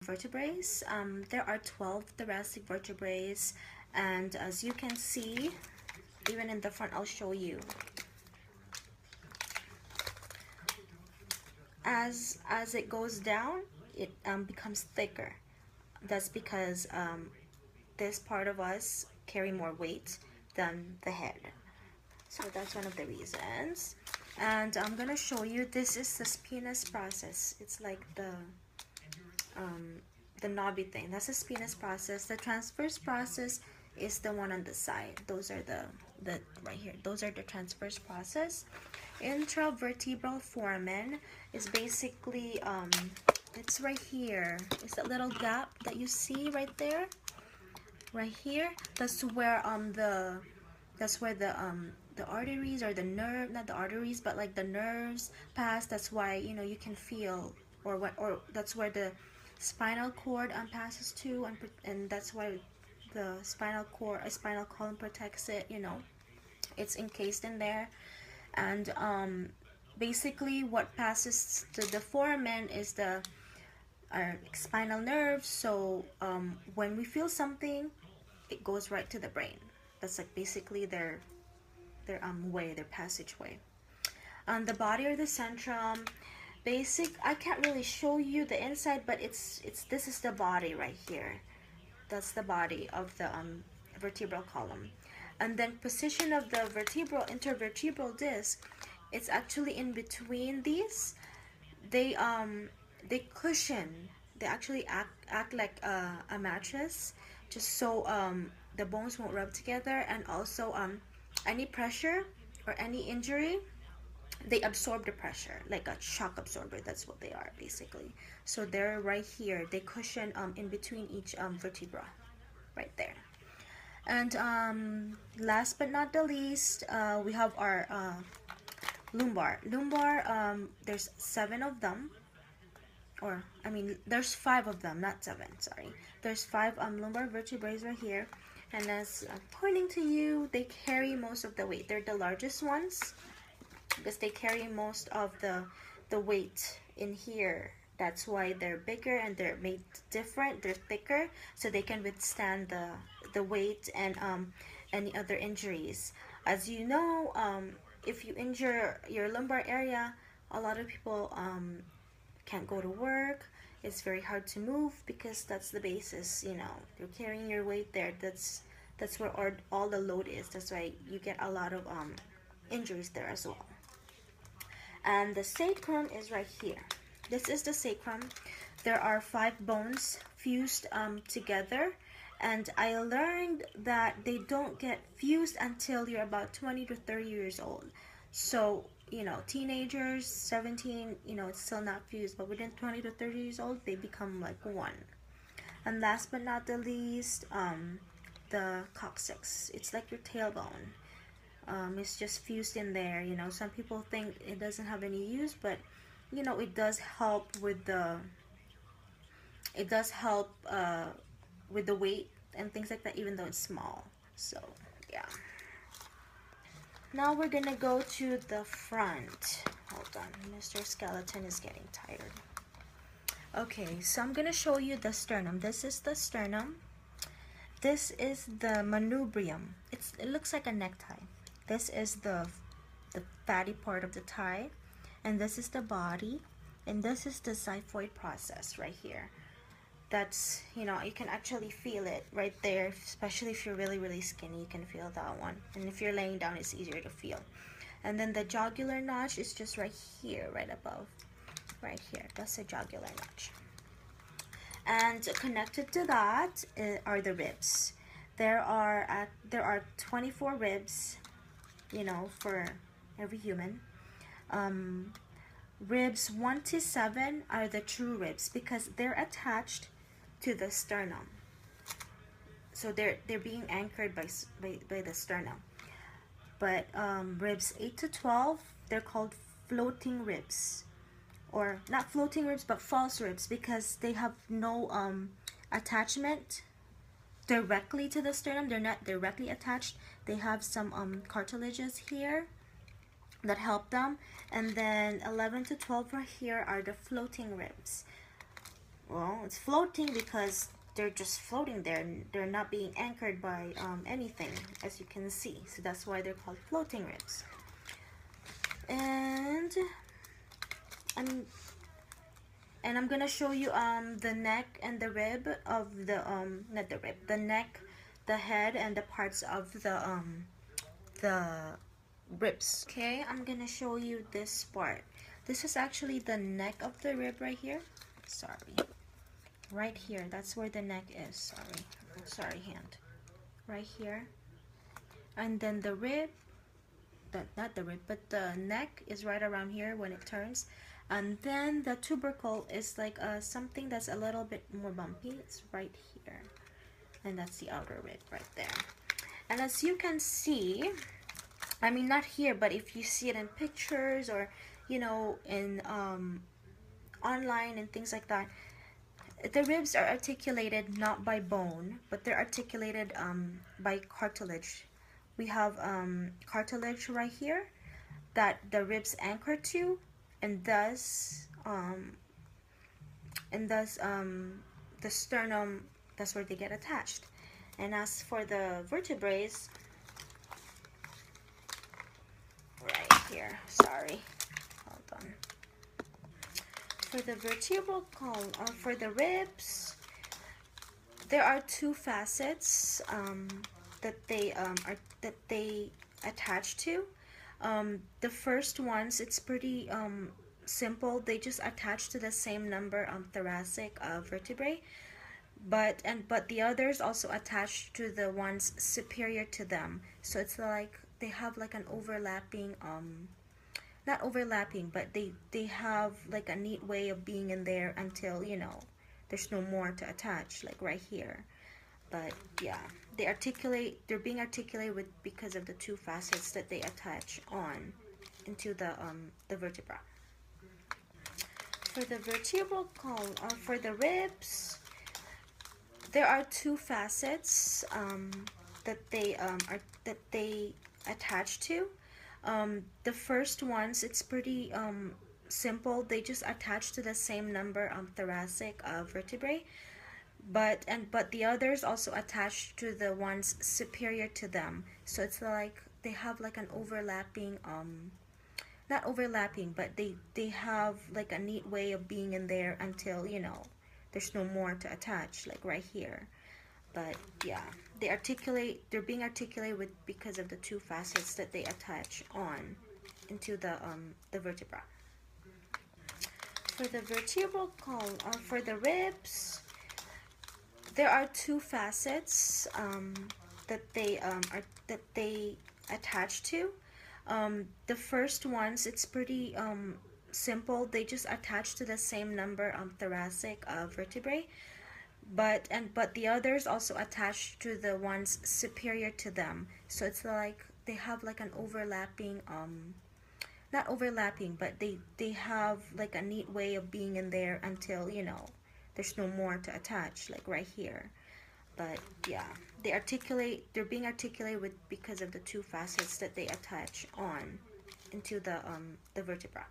vertebrae. There are 12 thoracic vertebrae, and as you can see, even in the front, I'll show you. As it goes down, it becomes thicker. That's because this part of us carry more weight than the head. So that's one of the reasons. And I'm gonna show you, this is the spinous process. It's like the knobby thing. That's the spinous process. The transverse process is the one on the side. Those are the right here. Those are the transverse process. Intravertebral foramen is basically it's right here. It's that little gap that you see right there. Right here. That's where the arteries or the nerve, not the arteries, but like the nerves pass. That's why, you know, you can feel, or that's where the spinal cord passes to, and that's why the spinal column protects it. You know, it's encased in there. And basically what passes to the foramen is our spinal nerve. So when we feel something, it goes right to the brain. That's like basically their passageway. On the body or the centrum, I can't really show you the inside, but this is the body right here. That's the body of the vertebral column. And then position of the intervertebral disc, it's actually in between these. They cushion. They actually act like a mattress, just so the bones won't rub together, and also any pressure or any injury, they absorb the pressure like a shock absorber. That's what they are basically. So they're right here. They cushion in between each vertebra, right there. And last but not the least, we have our lumbar. There's 7 of them, or I mean, there's 5 of them, not 7. Sorry, there's 5 lumbar vertebrae right here. And as I'm pointing to you, they carry most of the weight. They're the largest ones because they carry most of the weight in here. That's why they're bigger and they're made different. They're thicker, so they can withstand the weight and any other injuries. As you know, if you injure your lumbar area, a lot of people can't go to work. It's very hard to move because that's the basis. You know, you're carrying your weight there. That's where all the load is. That's why you get a lot of injuries there as well. And the sacrum is right here. This is the sacrum. There are 5 bones fused together, and I learned that they don't get fused until you're about 20 to 30 years old. So, you know, teenagers, 17, you know, it's still not fused, but within 20 to 30 years old, they become like one. And last but not the least, the coccyx. It's like your tailbone. It's just fused in there. You know, some people think it doesn't have any use, but you know, it does help with the weight and things like that, even though it's small. So yeah. Now we're gonna go to the front. Hold on, Mr. Skeleton is getting tired. Okay, so I'm gonna show you the sternum. This is the sternum. This is the manubrium. It looks like a necktie. This is the fatty part of the thigh, and this is the body, and this is the xiphoid process right here. That's, you know, you can actually feel it right there, especially if you're really, really skinny, you can feel that one. And if you're laying down, it's easier to feel. And then the jugular notch is just right here, right above, right here. That's the jugular notch. And connected to that are the ribs. There are 24 ribs, you know, for every human. Ribs 1 to 7 are the true ribs because they're attached to the sternum. So they're being anchored by the sternum. But ribs 8 to 12, they're called floating ribs. Or not floating ribs, but false ribs, because they have no attachment directly to the sternum. They're not directly attached. They have some cartilages here that help them. And then 11 to 12 right here are the floating ribs. well, it's floating because they're just floating there. They're not being anchored by anything, as you can see. So that's why they're called floating ribs. And I'm gonna show you the neck and the rib of the not the rib, the neck, the head, and the parts of the ribs. Okay, I'm gonna show you this part. This is actually the neck of the rib right here. Sorry, right here. That's where the neck is. Sorry, hand. Right here, and then the rib. Not the rib, but the neck is right around here when it turns. And then the tubercle is like something that's a little bit more bumpy. It's right here. And that's the outer rib right there. And as you can see, I mean not here, but if you see it in pictures or, you know, in online and things like that, the ribs are articulated not by bone, but they're articulated by cartilage. We have cartilage right here that the ribs anchor to, and thus the sternum, that's where they get attached. And as for the vertebrae, right here, sorry, hold on. For the vertebral column, for the ribs, there are two facets that they attach to. The first ones, it's pretty simple. They just attach to the same number of thoracic vertebrae, but the others also attach to the ones superior to them. So it's like they have like an overlapping, not overlapping, but they have like a neat way of being in there until, you know, there's no more to attach, like right here. But yeah, they're being articulated with because of the two facets that they attach on into the vertebra. For the vertebral column, for the ribs, there are two facets that they attach to. The first ones, it's pretty simple. They just attach to the same number of thoracic vertebrae, but the others also attach to the ones superior to them. So it's like they have like an overlapping, not overlapping, but they have like a neat way of being in there until, you know, there's no more to attach, like right here. But yeah, they're being articulated with because of the two facets that they attach on into the vertebra. For the vertebral column, for the ribs, there are two facets that they attach to. The first ones, it's pretty simple. They just attach to the same number of thoracic vertebrae, but the others also attach to the ones superior to them. So it's like they have like an overlapping, not overlapping, but they have like a neat way of being in there until, you know, there's no more to attach, like right here. But yeah, they're being articulated with because of the two facets that they attach on into the vertebra.